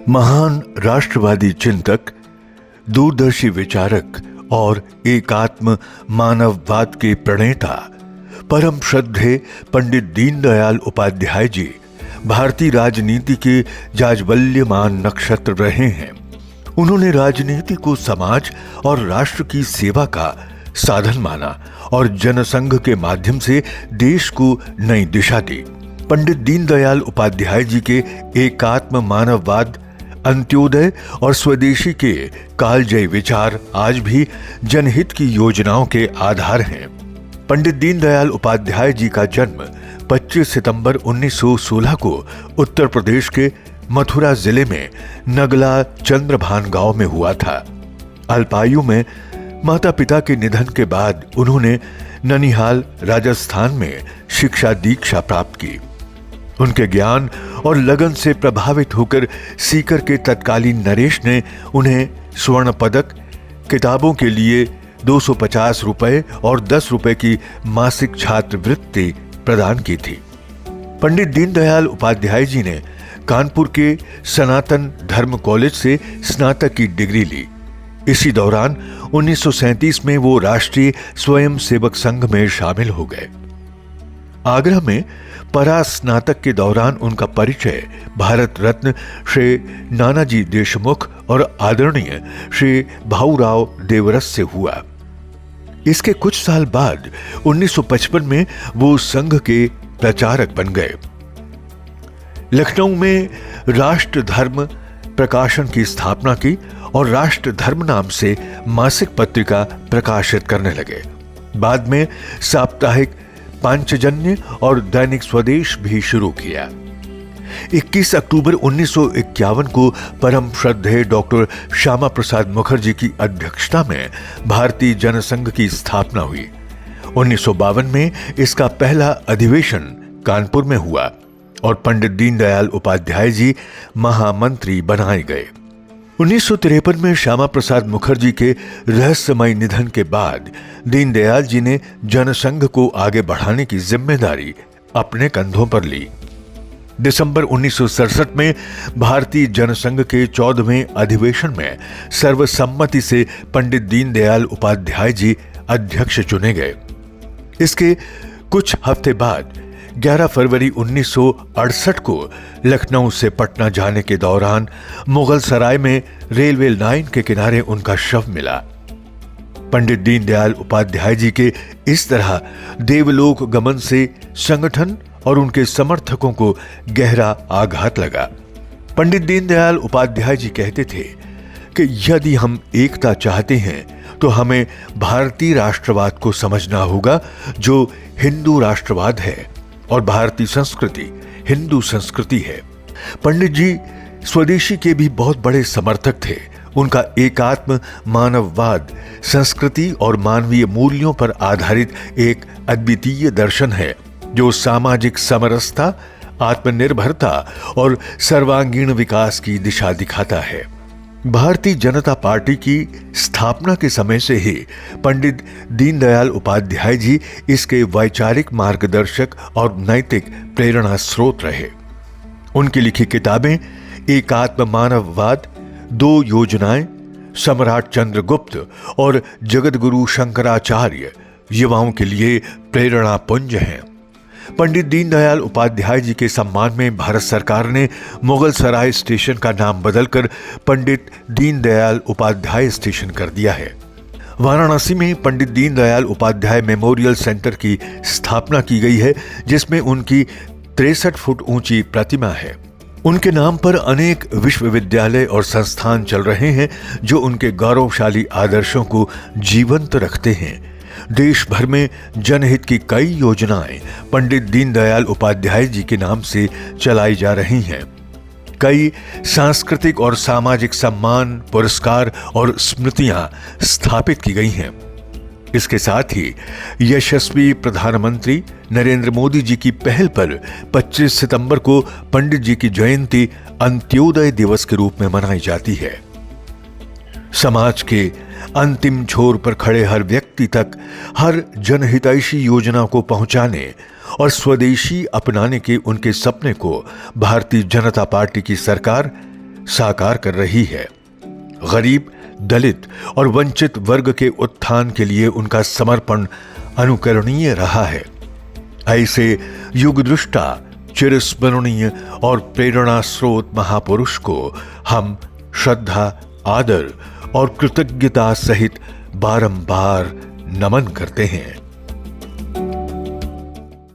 महान राष्ट्रवादी चिंतक, दूरदर्शी विचारक और एकात्म मानववाद के प्रणेता परम श्रद्धेय पंडित दीनदयाल उपाध्याय जी भारतीय राजनीति के जाज्वल्यमान नक्षत्र रहे हैं। उन्होंने राजनीति को समाज और राष्ट्र की सेवा का साधन माना और जनसंघ के माध्यम से देश को नई दिशा दी। पंडित दीनदयाल उपाध्याय जी के एकात्म मानववाद, अंत्योदय और स्वदेशी के कालजयी विचार आज भी जनहित की योजनाओं के आधार हैं। पंडित दीनदयाल उपाध्याय जी का जन्म 25 सितंबर 1916 को उत्तर प्रदेश के मथुरा जिले में नगला चंद्रभान गांव में हुआ था। अल्पायु में माता पिता के निधन के बाद उन्होंने ननिहाल, राजस्थान में शिक्षा दीक्षा प्राप्त की। उनके ज्ञान और लगन से प्रभावित होकर सीकर के तत्कालीन नरेश ने उन्हें स्वर्ण पदक, किताबों के लिए 250 रुपए और 10 रुपए की मासिक छात्रवृत्ति प्रदान की थी। पंडित दीनदयाल उपाध्याय जी ने कानपुर के सनातन धर्म कॉलेज से स्नातक की डिग्री ली। इसी दौरान 1937 में वो राष्ट्रीय स्वयंसेवक संघ में शामिल हो गए। आगरा में परास्नातक के दौरान उनका परिचय भारत रत्न श्री नानाजी देशमुख और आदरणीय श्री भाऊराव देवरस से हुआ। इसके कुछ साल बाद 1955 में वो संघ के प्रचारक बन गए। लखनऊ में राष्ट्र धर्म प्रकाशन की स्थापना की और राष्ट्र धर्म नाम से मासिक पत्रिका प्रकाशित करने लगे। बाद में साप्ताहिक पांचजन्य और दैनिक स्वदेश भी शुरू किया। 21 अक्टूबर 1951 को परम श्रद्धेय डॉक्टर श्यामा प्रसाद मुखर्जी की अध्यक्षता में भारतीय जनसंघ की स्थापना हुई। 1952 में इसका पहला अधिवेशन कानपुर में हुआ और पंडित दीनदयाल उपाध्याय जी महामंत्री बनाए गए। 1953 में श्यामा प्रसाद मुखर्जी के रहस्यमय निधन के बाद दीनदयाल जी ने जनसंघ को आगे बढ़ाने की जिम्मेदारी अपने कंधों पर ली। दिसंबर 1967 में भारतीय जनसंघ के 14वें अधिवेशन में सर्वसम्मति से पंडित दीनदयाल उपाध्याय जी अध्यक्ष चुने गए। इसके कुछ हफ्ते बाद 11 फरवरी 1968 को लखनऊ से पटना जाने के दौरान मुगल सराय में रेलवे लाइन के किनारे उनका शव मिला। पंडित दीनदयाल उपाध्याय जी के इस तरह देवलोक गमन से संगठन और उनके समर्थकों को गहरा आघात लगा। पंडित दीनदयाल उपाध्याय जी कहते थे कि यदि हम एकता चाहते हैं तो हमें भारतीय राष्ट्रवाद को समझना होगा, जो हिंदू राष्ट्रवाद है, और भारतीय संस्कृति हिंदू संस्कृति है। पंडित जी स्वदेशी के भी बहुत बड़े समर्थक थे। उनका एकात्म मानववाद संस्कृति और मानवीय मूल्यों पर आधारित एक अद्वितीय दर्शन है, जो सामाजिक समरसता, आत्मनिर्भरता और सर्वांगीण विकास की दिशा दिखाता है। भारतीय जनता पार्टी की स्थापना के समय से ही पंडित दीनदयाल उपाध्याय जी इसके वैचारिक मार्गदर्शक और नैतिक प्रेरणा स्रोत रहे। उनकी लिखी किताबें एकात्म मानववाद, 2 योजनाएं, सम्राट चंद्रगुप्त और जगतगुरु शंकराचार्य युवाओं के लिए प्रेरणा पुंज हैं। पंडित दीनदयाल उपाध्याय जी के सम्मान में भारत सरकार ने मुगल सराय स्टेशन का नाम बदलकर पंडित दीनदयाल उपाध्याय स्टेशन कर दिया है। वाराणसी में पंडित दीनदयाल उपाध्याय मेमोरियल सेंटर की स्थापना की गई है, जिसमें उनकी 63 फुट ऊंची प्रतिमा है। उनके नाम पर अनेक विश्वविद्यालय और संस्थान चल रहे हैं, जो उनके गौरवशाली आदर्शों को जीवंत रखते हैं। देश भर में जनहित की कई योजनाएं पंडित दीनदयाल उपाध्याय जी के नाम से चलाई जा रही हैं। कई सांस्कृतिक और सामाजिक सम्मान, पुरस्कार और स्मृतियां स्थापित की गई हैं। इसके साथ ही यशस्वी प्रधानमंत्री नरेंद्र मोदी जी की पहल पर 25 सितंबर को पंडित जी की जयंती अंत्योदय दिवस के रूप में मनाई जाती है। समाज के अंतिम छोर पर खड़े हर व्यक्ति तक हर जनहितैषी योजना को पहुंचाने और स्वदेशी अपनाने के उनके सपने को भारतीय जनता पार्टी की सरकार साकार कर रही है। गरीब, दलित और वंचित वर्ग के उत्थान के लिए उनका समर्पण अनुकरणीय रहा है। ऐसे युगदृष्टा, चिरस्मरणीय और प्रेरणा स्रोत महापुरुष को हम श्रद्धा, आदर और कृतज्ञता सहित बारंबार नमन करते हैं।